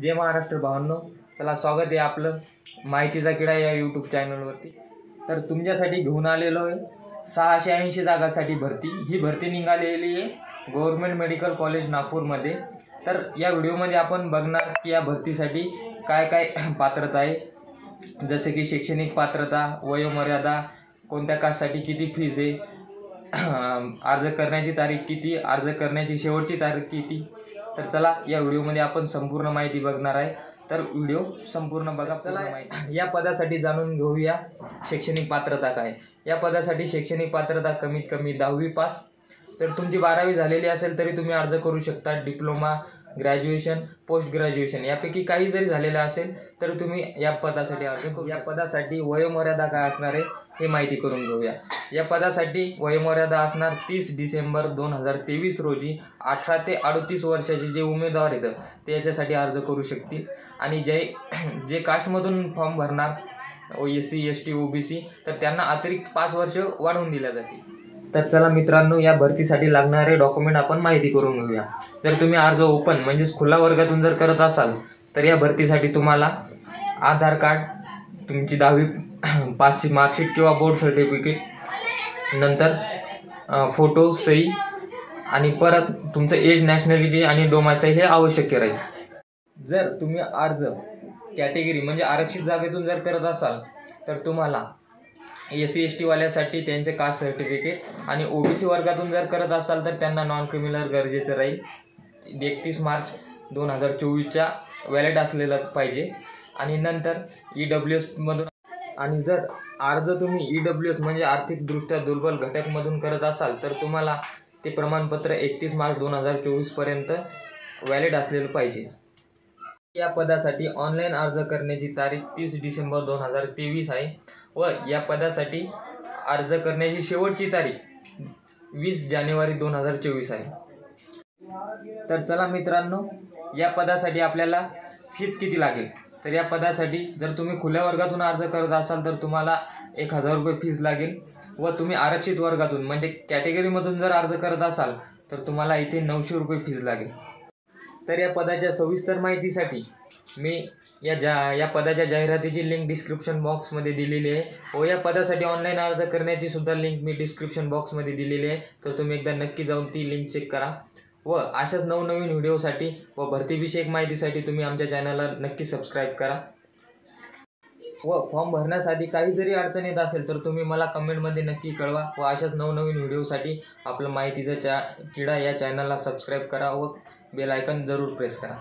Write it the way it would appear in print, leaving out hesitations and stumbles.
जय महाराष्ट्र भावांनो, चला स्वागत आहे आपलं माहितीचा किडा या यूट्यूब चॅनलवरती। तर तुमच्यासाठी घेऊन आलेलो आहे 680 जागांसाठी भरती। ही भरती निघालेली आहे गव्हर्नमेंट मेडिकल कॉलेज नागपूरमध्ये। तर या व्हिडिओमध्ये आपण बघणार की या भरतीसाठी काय काय पात्रता आहे, जसे की शैक्षणिक पात्रता, वयोमर्यादा, कोणत्या कास्टसाठी किती फीज आहे, अर्ज करण्याची तारीख किती, अर्ज करण्याची शेवटची तारीख किती। तर चला या व्हिडिओमध्ये आपण संपूर्ण माहिती बघणार आहे, तर व्हिडिओ संपूर्ण बघा। चला या पदासाठी जाणून घेऊया शैक्षणिक पात्रता काय। या पदासाठी शैक्षणिक पात्रता कमीत कमी 10वी पास। तर तुमची 12वी झालेली असेल तरी तुम्ही अर्ज करू शकता। डिप्लोमा, ग्रॅज्युएशन, पोस्ट ग्रॅज्युएशन यापैकी काही जरी झालेलं असेल तर तुम्ही या पदासाठी अर्ज करू। या पदासाठी वयोमर्यादा काय असणार आहे हे माहिती करून घेऊया। या पदासाठी वयोमर्यादा असणार 30 डिसेंबर 2023 रोजी 18 ते 38 वर्षाचे जे उमेदवार आहेत ते याच्यासाठी अर्ज करू शकतील। आणि जे कास्टमधून फॉर्म भरणार SC ST OBC तर त्यांना अतिरिक्त 5 वर्ष वाढवून दिल्या जातील। तर चला मित्रांनो, या भरतीसाठी लागणारे डॉक्युमेंट आपण माहिती करून घेऊया। जर तुम्ही अर्ज ओपन म्हणजेच खुला वर्गातून जर करत असाल तर या भरतीसाठी तुम्हाला आधार कार्ड, तुमची 10वी पासची मार्कशीट किंवा बोर्ड सर्टिफिकेट, नंतर फोटो, सही आणि परत तुमचं एज, नॅशनॅलिटी आणि डोमासाईल हे आवश्यक राहील। जर तुम्ही अर्ज कॅटेगरी म्हणजे आरक्षित जागेतून जर करत असाल तर तुम्हाला SC ST वाल्यासाठी त्यांचे कास्ट सर्टिफिकेट आणि OBC वर्गातून जर करत असाल तर त्यांना नॉन क्रिमिनल गरजेचं राहील। 31 मार्च 2024च्या व्हॅलिड असलेलं पाहिजे। आणि नंतर EWS मधून, आणि जर अर्ज तुम्ही EWS म्हणजे आर्थिकदृष्ट्या दुर्बल घटकमधून करत असाल तर तुम्हाला ते प्रमाणपत्र 31 मार्च 2024 पर्यंत व्हॅलिड असलेलं पाहिजे। या पदासाठी ऑनलाईन अर्ज करण्याची तारीख 30 डिसेंबर 2023 आहे व या पदासाठी अर्ज करण्याची शेवटची तारीख 20 जानेवारी 2024 आहे। तर चला मित्रांनो, या पदासाठी आपल्याला फीस किती लागेल। तर या पदासाठी जर तुम्ही खुल्या वर्गातून अर्ज करत असाल तर तुम्हाला 1000 रुपये फीस लागेल व तुम्ही आरक्षित वर्गातून म्हणजे कॅटेगरीमधून जर अर्ज करत असाल तर तुम्हाला इथे 900 रुपये फीस लागेल। तर या पदाच्या सविस्तर माहितीसाठी मी या पदाच्या जाहिरातीची लिंक डिस्क्रिप्शन बॉक्समध्ये दिलेली आहे व या पदासाठी ऑनलाईन अर्ज करण्याची सुद्धा लिंक मी डिस्क्रिप्शन बॉक्समध्ये दिलेली आहे। तर तुम्ही एकदा नक्की जाऊन ती लिंक चेक करा व अशाच नवनवीन व्हिडिओसाठी व भरतीविषयक माहितीसाठी तुम्ही आमच्या चॅनलला नक्की सबस्क्राईब करा। व फॉर्म भरण्यासाठी काही जरी अडचण येत असेल तर तुम्ही मला कमेंटमध्ये नक्की कळवा व अशाच नवनवीन व्हिडिओसाठी आपलं माहितीचा किडा या चॅनलला सबस्क्राईब करा व बेल आयकॉन जरूर प्रेस करा।